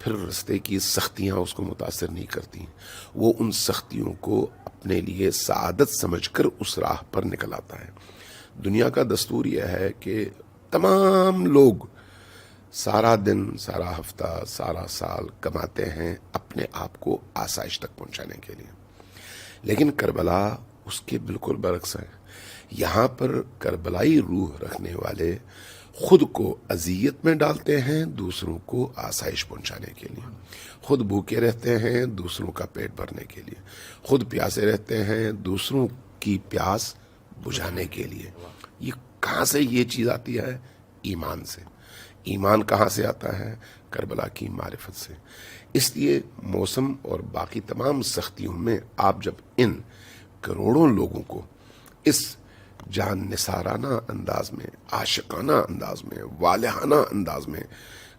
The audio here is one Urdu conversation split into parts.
پھر رستے کی سختیاں اس کو متاثر نہیں کرتی، وہ ان سختیوں کو اپنے لیے سعادت سمجھ کر اس راہ پر نکل آتا ہے۔ دنیا کا دستور یہ ہے کہ تمام لوگ سارا دن، سارا ہفتہ، سارا سال کماتے ہیں اپنے آپ کو آسائش تک پہنچانے کے لیے، لیکن کربلا اس کے بالکل برعکس ہے۔ یہاں پر کربلائی روح رکھنے والے خود کو اذیت میں ڈالتے ہیں دوسروں کو آسائش پہنچانے کے لیے، خود بھوکے رہتے ہیں دوسروں کا پیٹ بھرنے کے لیے، خود پیاسے رہتے ہیں دوسروں کی پیاس بجھانے کے لیے۔ یہ کہاں سے یہ چیز آتی ہے؟ ایمان سے۔ ایمان کہاں سے آتا ہے؟ کربلا کی معرفت سے۔ اس لیے موسم اور باقی تمام سختیوں میں آپ جب ان کروڑوں لوگوں کو اس جان نثارانہ انداز میں، عاشقانہ انداز میں، والہانہ انداز میں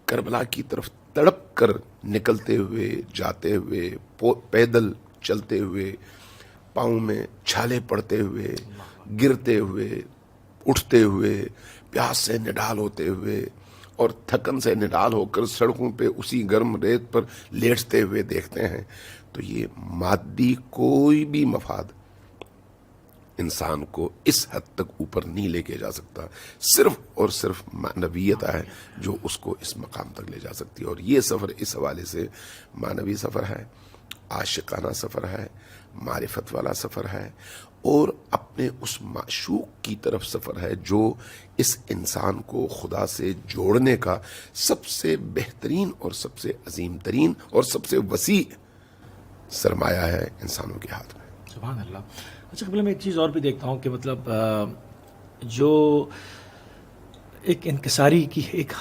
کربلا کی طرف تڑپ کر نکلتے ہوئے، جاتے ہوئے، پیدل چلتے ہوئے، پاؤں میں چھالے پڑتے ہوئے، گرتے ہوئے، اٹھتے ہوئے، پیاس سے نڈال ہوتے ہوئے اور تھکن سے نڈال ہو کر سڑکوں پہ اسی گرم ریت پر لیٹتے ہوئے دیکھتے ہیں، تو یہ مادی کوئی بھی مفاد انسان کو اس حد تک اوپر نہیں لے کے جا سکتا، صرف اور صرف معنویت ہے جو اس کو اس مقام تک لے جا سکتی ہے۔ اور یہ سفر اس حوالے سے معنوی سفر ہے، عاشقانہ سفر ہے، معرفت والا سفر ہے، اور اپنے اس معشوق کی طرف سفر ہے جو اس انسان کو خدا سے جوڑنے کا سب سے بہترین اور سب سے عظیم ترین اور سب سے وسیع سرمایہ ہے انسانوں کے ہاتھ میں۔ سبحان اللہ۔ اچھا قبل میں ایک چیز اور بھی دیکھتا ہوں کہ مطلب جو ایک انکساری کی ایک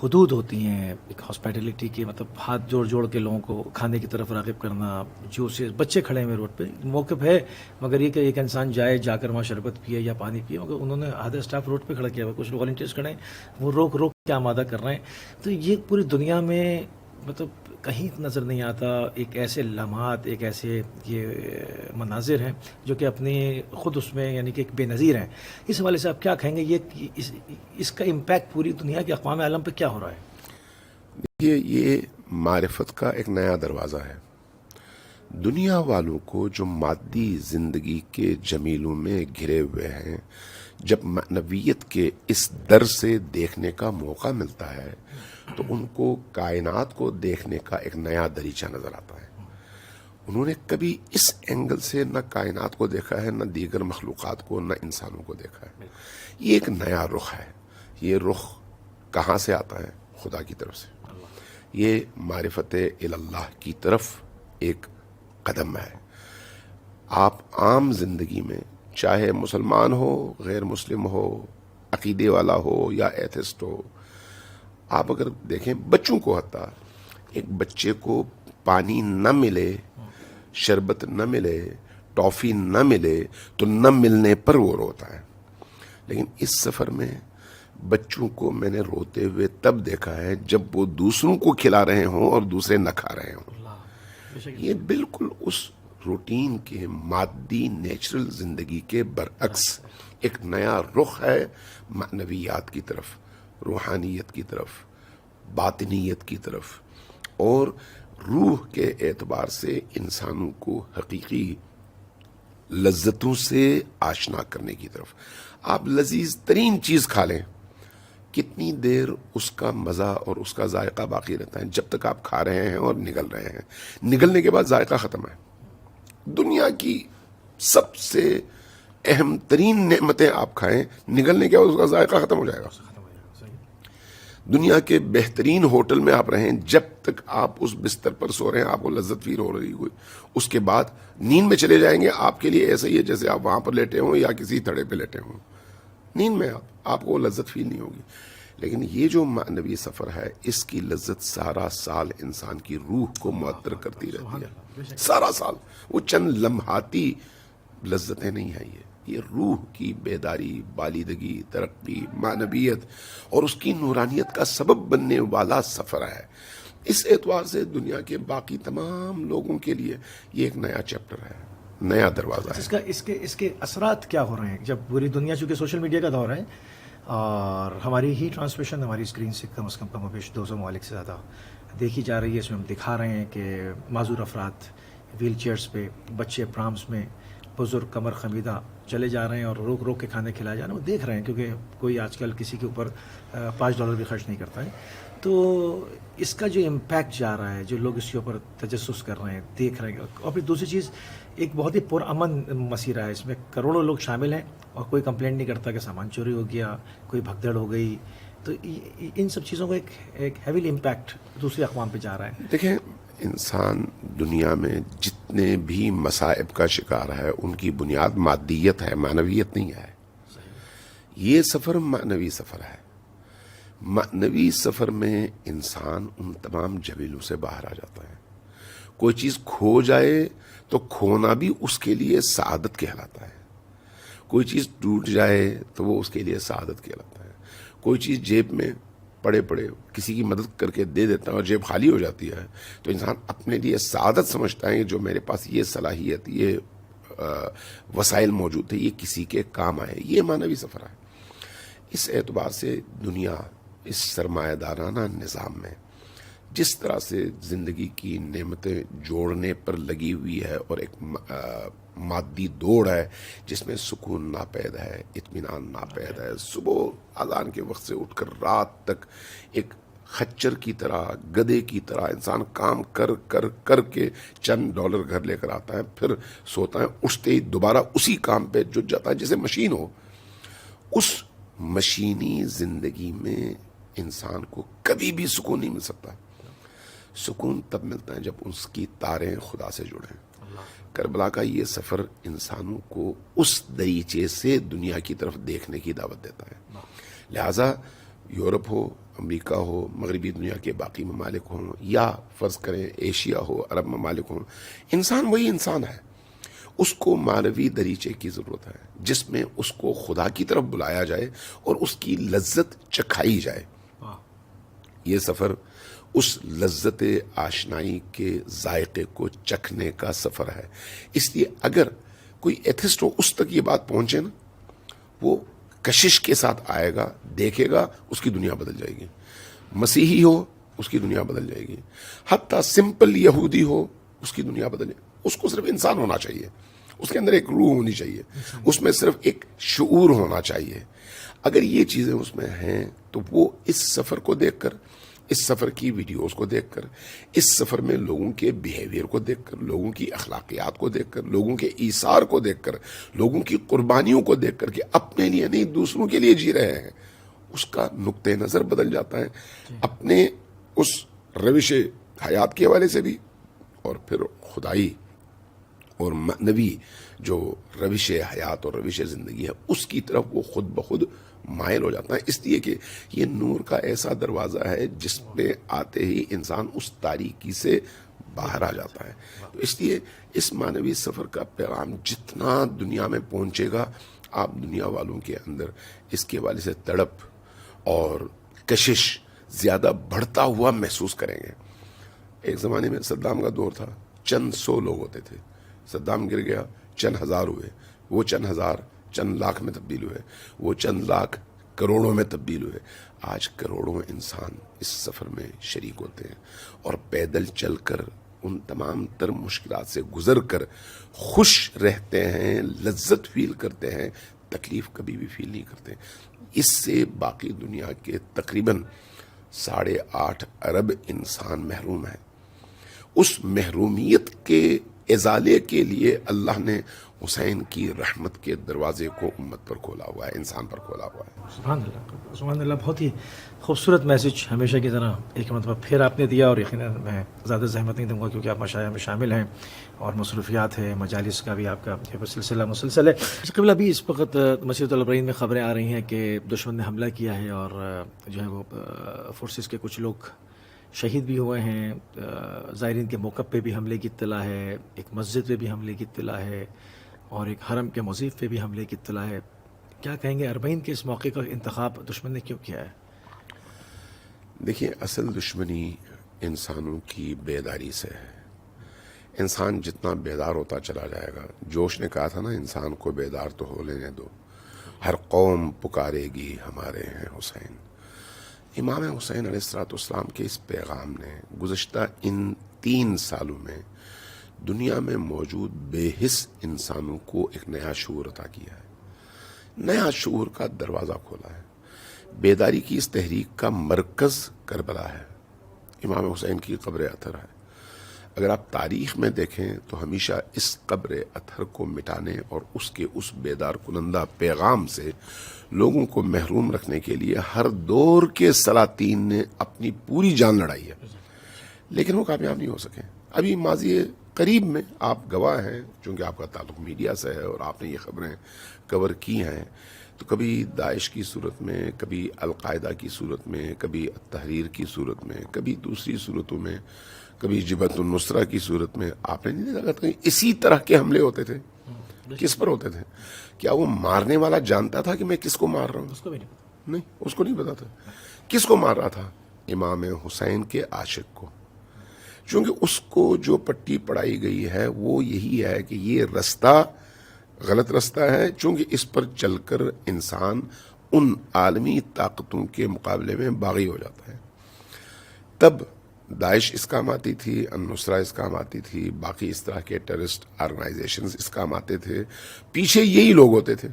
حدود ہوتی ہیں، ایک ہاسپٹیلٹی کی، مطلب ہاتھ جوڑ جوڑ کے لوگوں کو کھانے کی طرف راغب کرنا، جو سے بچے کھڑے ہوئے روڈ پہ، موقف ہے مگر یہ کہ ایک انسان جا کر وہاں شربت پیے یا پانی پیے، مگر انہوں نے آدھا اسٹاف روڈ پہ کھڑا کیا ہوا، کچھ والنٹیئرس کھڑے ہیں، وہ روک کے آمادہ کر رہے ہیں۔ تو یہ پوری دنیا میں مطلب کہیں نظر نہیں آتا، ایک ایسے لمحات، ایک ایسے یہ مناظر ہیں جو کہ اپنے خود اس میں یعنی کہ ایک بے نظیر ہیں۔ اس حوالے سے آپ کیا کہیں گے، یہ اس کا امپیکٹ پوری دنیا کے اقوام عالم پہ کیا ہو رہا ہے؟ دیکھیے، یہ معرفت کا ایک نیا دروازہ ہے۔ دنیا والوں کو جو مادی زندگی کے جمیلوں میں گھرے ہوئے ہیں، جب معنویت کے اس در سے دیکھنے کا موقع ملتا ہے تو ان کو کائنات کو دیکھنے کا ایک نیا دریچہ نظر آتا ہے۔ انہوں نے کبھی اس اینگل سے نہ کائنات کو دیکھا ہے، نہ دیگر مخلوقات کو، نہ انسانوں کو دیکھا ہے۔ یہ ایک نیا رخ ہے۔ یہ رخ کہاں سے آتا ہے؟ خدا کی طرف سے۔ یہ معرفت اللہ کی طرف ایک قدم ہے۔ آپ عام زندگی میں چاہے مسلمان ہو، غیر مسلم ہو، عقیدے والا ہو یا ایتھسٹ ہو، آپ اگر دیکھیں بچوں کو، حتیٰ ایک بچے کو پانی نہ ملے، شربت نہ ملے، ٹافی نہ ملے تو نہ ملنے پر وہ روتا ہے، لیکن اس سفر میں بچوں کو میں نے روتے ہوئے تب دیکھا ہے جب وہ دوسروں کو کھلا رہے ہوں اور دوسرے نہ کھا رہے ہوں۔ یہ بالکل اس روٹین کے مادی نیچرل زندگی کے برعکس ایک نیا رخ ہے معنویات کی طرف، روحانیت کی طرف، باطنیت کی طرف، اور روح کے اعتبار سے انسانوں کو حقیقی لذتوں سے آشنا کرنے کی طرف۔ آپ لذیذ ترین چیز کھا لیں، کتنی دیر اس کا مزہ اور اس کا ذائقہ باقی رہتا ہے؟ جب تک آپ کھا رہے ہیں اور نگل رہے ہیں۔ نگلنے کے بعد ذائقہ ختم ہے۔ دنیا کی سب سے اہم ترین نعمتیں آپ کھائیں، نگلنے کے بعد اس کا ذائقہ ختم ہو جائے گا۔ دنیا کے بہترین ہوٹل میں آپ رہیں، جب تک آپ اس بستر پر سو رہے ہیں آپ کو لذت فیل ہو رہی ہوئی، اس کے بعد نیند میں چلے جائیں گے، آپ کے لیے ایسا ہی ہے جیسے آپ وہاں پر لیٹے ہوں یا کسی تھڑے پہ لیٹے ہوں۔ نیند میں آپ کو لذت فیل نہیں ہوگی۔ لیکن یہ جو معنوی سفر ہے، اس کی لذت سارا سال انسان کی روح کو معطر کرتی رہتی ہے، سارا سال۔ وہ چند لمحاتی لذتیں نہیں ہیں، یہ روح کی بیداری، بالیدگی، ترقی، معنویت اور اس کی نورانیت کا سبب بننے والا سفر ہے۔ اس اعتبار سے دنیا کے باقی تمام لوگوں کے لیے یہ ایک نیا چیپٹر ہے، نیا دروازہ ہے۔ اس کے اثرات کیا ہو رہے ہیں جب پوری دنیا، چونکہ سوشل میڈیا کا دور ہے اور ہماری ہی ٹرانسمیشن ہماری اسکرین سے کم از کم و بیش 200 ممالک سے زیادہ دیکھی جا رہی ہے. اس میں ہم دکھا رہے ہیں کہ معذور افراد ویل چیئرس پہ، بچے پرامس میں، بزرگ کمر خمیدہ چلے جا رہے ہیں اور روک روک کے کھانے کھلائے جا رہے ہیں. وہ دیکھ رہے ہیں کیونکہ کوئی آج کل کسی کے اوپر $5 بھی خرچ نہیں کرتا ہے. تو اس کا جو امپیکٹ جا رہا ہے، جو لوگ اس کے اوپر تجسس کر رہے ہیں، دیکھ رہے ہیں. اور پھر دوسری چیز، ایک بہت ہی پرامن مسئلہ ہے. اس میں کروڑوں لوگ شامل ہیں اور کوئی کمپلین نہیں کرتا کہ سامان چوری ہو گیا، کوئی بھگدڑ ہو گئی. تو ان سب چیزوں کا ایک ہیویلی امپیکٹ دوسرے اقوام پہ جا رہا ہے. دیکھیں، انسان دنیا میں جتنے بھی مصائب کا شکار ہے ان کی بنیاد مادیت ہے، معنویت نہیں ہے. یہ سفر معنوی سفر ہے. معنوی سفر میں انسان ان تمام جھمیلوں سے باہر آ جاتا ہے. کوئی چیز کھو جائے تو کھونا بھی اس کے لیے سعادت کہلاتا ہے. کوئی چیز ٹوٹ جائے تو وہ اس کے لیے سعادت کہلاتا ہے. کوئی چیز جیب میں پڑے کسی کی مدد کر کے دے دیتا ہے اور جیب خالی ہو جاتی ہے تو انسان اپنے لیے سعادت سمجھتا ہے کہ جو میرے پاس یہ صلاحیت، یہ وسائل موجود تھے، یہ کسی کے کام آئے. یہ معنوی سفر ہے. اس اعتبار سے دنیا اس سرمایہ دارانہ نظام میں جس طرح سے زندگی کی نعمتیں جوڑنے پر لگی ہوئی ہے اور ایک مادی دوڑ ہے جس میں سکون ناپید ہے، اطمینان ناپید ہے. صبح اذان کے وقت سے اٹھ کر رات تک ایک خچر کی طرح، گدے کی طرح انسان کام کر کے چند ڈالر گھر لے کر آتا ہے، پھر سوتا ہے، اٹھتے ہی دوبارہ اسی کام پہ جٹ جاتا ہے جیسے مشین ہو. اس مشینی زندگی میں انسان کو کبھی بھی سکون نہیں مل سکتا. سکون تب ملتا ہے جب اس کی تاریں خدا سے جڑیں. کربلا کا یہ سفر انسانوں کو اس دریچے سے دنیا کی طرف دیکھنے کی دعوت دیتا ہے. لہذا یورپ ہو، امریکہ ہو، مغربی دنیا کے باقی ممالک ہوں، یا فرض کریں ایشیا ہو، عرب ممالک ہوں، انسان وہی انسان ہے. اس کو معنوی دریچے کی ضرورت ہے جس میں اس کو خدا کی طرف بلایا جائے اور اس کی لذت چکھائی جائے. یہ سفر اس لذت آشنائی کے ذائقے کو چکھنے کا سفر ہے. اس لیے اگر کوئی ایتھسٹ ہو اس تک یہ بات پہنچے نا، وہ کشش کے ساتھ آئے گا، دیکھے گا، اس کی دنیا بدل جائے گی. مسیحی ہو، اس کی دنیا بدل جائے گی. حتیٰ سمپل یہودی ہو، اس کی دنیا بدل جائے گی. اس کو صرف انسان ہونا چاہیے، اس کے اندر ایک روح ہونی چاہیے، اس میں صرف ایک شعور ہونا چاہیے. اگر یہ چیزیں اس میں ہیں تو وہ اس سفر کو دیکھ کر، اس سفر کی ویڈیوز کو دیکھ کر، اس سفر میں لوگوں کے بیہیویئر کو دیکھ کر، لوگوں کی اخلاقیات کو دیکھ کر، لوگوں کے ایثار کو دیکھ کر، لوگوں کی قربانیوں کو دیکھ کر کہ اپنے لیے نہیں دوسروں کے لیے جی رہے ہیں، اس کا نقطہ نظر بدل جاتا ہے. اپنے اس روش حیات کے حوالے سے بھی اور پھر خدائی اور معنوی جو روش حیات اور روش زندگی ہے اس کی طرف وہ خود بخود مائل ہو جاتا ہے. اس لیے کہ یہ نور کا ایسا دروازہ ہے جس پہ آتے ہی انسان اس تاریکی سے باہر آ جاتا ہے. تو اس لیے اس معنوی سفر کا پیغام جتنا دنیا میں پہنچے گا، آپ دنیا والوں کے اندر اس کے حوالے سے تڑپ اور کشش زیادہ بڑھتا ہوا محسوس کریں گے. ایک زمانے میں صدام کا دور تھا، چند 100 لوگ ہوتے تھے. صدام گر گیا، چند ہزار ہوئے، وہ چند ہزار چند لاکھ میں تبدیل ہوئے، وہ چند لاکھ کروڑوں میں تبدیل ہوئے. آج کروڑوں انسان اس سفر میں شریک ہوتے ہیں اور پیدل چل کر ان تمام تر مشکلات سے گزر کر خوش رہتے ہیں، لذت فیل کرتے ہیں، تکلیف کبھی بھی فیل نہیں کرتے. اس سے باقی دنیا کے تقریباً 8.5 ارب انسان محروم ہیں. اس محرومیت کے ازالے کے لیے اللہ نے حسین کی رحمت کے دروازے کو امت پر کھولا ہوا ہے، انسان پر کھولا ہوا ہے. سبحان اللہ، سبحان اللہ. بہت ہی خوبصورت میسج ہمیشہ کی طرح ایک مرتبہ پھر آپ نے دیا، اور یقیناً میں زیادہ زحمت نہیں دوں گا کیونکہ آپ مشاہدہ میں شامل ہیں اور مصروفیات ہے، مجالس کا بھی آپ کا سلسلہ مسلسل ہے. قبلہ بھی اس وقت مسجد البرین میں خبریں آ رہی ہیں کہ دشمن نے حملہ کیا ہے اور جو ہے وہ فورسز کے کچھ لوگ شہید بھی ہوئے ہیں. زائرین کے موقع پہ بھی حملے کی اطلاع ہے، ایک مسجد پہ بھی حملے کی اطلاع ہے اور ایک حرم کے موظف پہ بھی حملے کی اطلاع ہے. کیا کہیں گے اربعین کے اس موقع کا انتخاب دشمن نے کیوں کیا ہے؟ دیکھیے، اصل دشمنی انسانوں کی بیداری سے ہے. انسان جتنا بیدار ہوتا چلا جائے گا، جوش نے کہا تھا نا، انسان کو بیدار تو ہو لینے دو، ہر قوم پکارے گی ہمارے ہیں حسین. امام حسین علیہ السلام کے اس پیغام نے گزشتہ ان 3 سالوں میں دنیا میں موجود بے حس انسانوں کو ایک نیا شعور عطا کیا ہے، نیا شعور کا دروازہ کھولا ہے۔ بیداری کی اس تحریک کا مرکز کربلا ہے، امام حسین کی قبر اطہر ہے۔ اگر آپ تاریخ میں دیکھیں تو ہمیشہ اس قبر اطہر کو مٹانے اور اس کے اس بیدار کنندہ پیغام سے لوگوں کو محروم رکھنے کے لیے ہر دور کے سلاطین نے اپنی پوری جان لڑائی ہے، لیکن وہ کامیاب نہیں ہو سکے۔ ابھی ماضی قریب میں آپ گواہ ہیں، چونکہ آپ کا تعلق میڈیا سے ہے اور آپ نے یہ خبریں کور کی ہیں، تو کبھی داعش کی صورت میں، کبھی القاعدہ کی صورت میں، کبھی تحریر کی صورت میں، کبھی دوسری صورتوں میں، کبھی جبہت النصرہ کی صورت میں آپ نے نہیں دیکھا کہیں اسی طرح کے حملے ہوتے تھے۔ کس پر ہوتے تھے؟ کیا وہ مارنے والا جانتا تھا کہ میں کس کو مار رہا ہوں؟ اس کو بھی نہیں، اس کو نہیں پتا تھا۔ کس کو مار رہا تھا؟ امام حسین کے عاشق کو، چونکہ اس کو جو پٹی پڑھائی گئی ہے وہ یہی ہے کہ یہ رستہ غلط رستہ ہے، چونکہ اس پر چل کر انسان ان عالمی طاقتوں کے مقابلے میں باغی ہو جاتا ہے۔ تب داعش اس کام آتی تھی، النصرہ اس کام آتی تھی، باقی اس طرح کے ٹیررسٹ آرگنائزیشنز اس کام آتے تھے، پیچھے یہی لوگ ہوتے تھے۔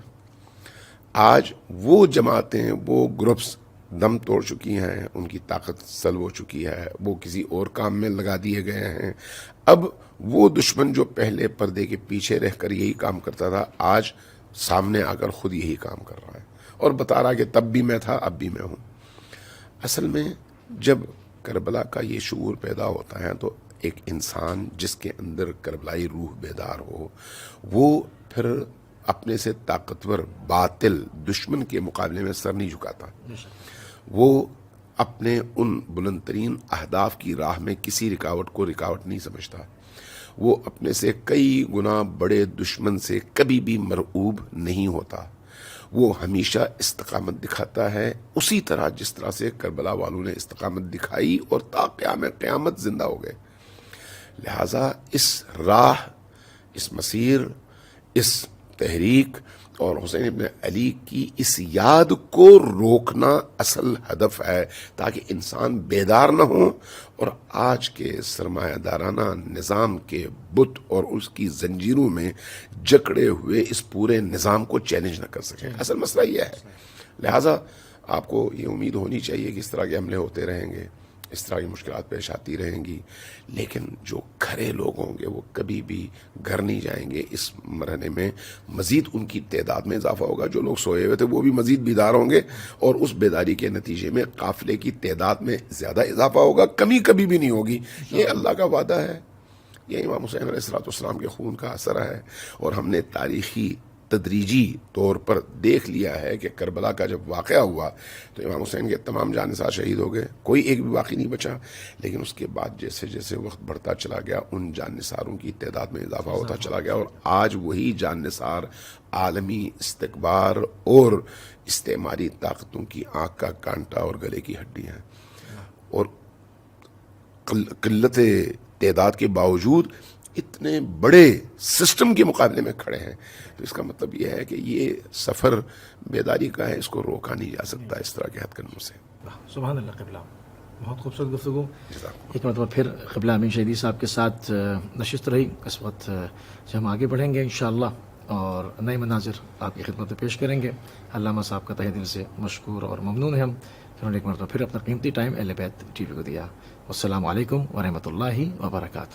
آج وہ جماعتیں، وہ گروپس دم توڑ چکی ہیں، ان کی طاقت سلب ہو چکی ہے، وہ کسی اور کام میں لگا دیے گئے ہیں۔ اب وہ دشمن جو پہلے پردے کے پیچھے رہ کر یہی کام کرتا تھا، آج سامنے آ کر خود یہی کام کر رہا ہے اور بتا رہا کہ تب بھی میں تھا، اب بھی میں ہوں۔ اصل میں جب کربلا کا یہ شعور پیدا ہوتا ہے تو ایک انسان جس کے اندر کربلائی روح بیدار ہو، وہ پھر اپنے سے طاقتور باطل دشمن کے مقابلے میں سر نہیں جھکاتا۔ وہ اپنے ان بلند ترین اہداف کی راہ میں کسی رکاوٹ کو رکاوٹ نہیں سمجھتا۔ وہ اپنے سے کئی گنا بڑے دشمن سے کبھی بھی مرعوب نہیں ہوتا۔ وہ ہمیشہ استقامت دکھاتا ہے، اسی طرح جس طرح سے کربلا والوں نے استقامت دکھائی اور تا قیام قیامت زندہ ہو گئے۔ لہٰذا اس راہ، اس مسیر، اس تحریک اور حسین ابن علی کی اس یاد کو روکنا اصل ہدف ہے، تاکہ انسان بیدار نہ ہو اور آج کے سرمایہ دارانہ نظام کے بت اور اس کی زنجیروں میں جکڑے ہوئے اس پورے نظام کو چیلنج نہ کر سکیں۔ اصل مسئلہ یہ ہے۔ لہٰذا آپ کو یہ امید ہونی چاہیے کہ اس طرح کے حملے ہوتے رہیں گے، اس طرح کی مشکلات پیش آتی رہیں گی، لیکن جو کھڑے لوگ ہوں گے وہ کبھی بھی گھر نہیں جائیں گے۔ اس مرحلے میں مزید ان کی تعداد میں اضافہ ہوگا، جو لوگ سوئے ہوئے تھے وہ بھی مزید بیدار ہوں گے، اور اس بیداری کے نتیجے میں قافلے کی تعداد میں زیادہ اضافہ ہوگا، کمی کبھی بھی نہیں ہوگی۔ یہ اللہ کا وعدہ ہے، یہ امام حسین علیہ السلام کے خون کا اثر ہے، اور ہم نے تاریخی تدریجی طور پر دیکھ لیا ہے کہ کربلا کا جب واقعہ ہوا تو امام حسین کے تمام جانثار شہید ہو گئے، کوئی ایک بھی باقی نہیں بچا، لیکن اس کے بعد جیسے جیسے وقت بڑھتا چلا گیا ان جانثاروں کی تعداد میں اضافہ ہوتا چلا گیا، اور آج وہی جانثار عالمی استکبار اور استعماری طاقتوں کی آنکھ کا کانٹا اور گلے کی ہڈی ہیں، اور قلت تعداد کے باوجود اتنے بڑے سسٹم کے مقابلے میں کھڑے ہیں۔ تو اس کا مطلب یہ ہے کہ یہ سفر بیداری کا ہے، اس کو روکا نہیں جا سکتا اس طرح کے ہتھ کنوں سے۔ سبحان اللہ قبلہ، بہت خوبصورت گفتگو۔ ایک مرتبہ پھر قبلہ امین شہیدی صاحب کے ساتھ نشست رہی۔ اس وقت سے ہم آگے بڑھیں گے انشاءاللہ اور نئے مناظر آپ کی خدمت میں پیش کریں گے۔ علامہ صاحب کا تہہ دل سے مشکور اور ممنون ہیں ہم، انہوں نے ایک مرتبہ پھر اپنا قیمتی ٹائم اہل بیت ٹی وی کو دیا۔ السلام علیکم ورحمۃ اللہ وبرکاتہ۔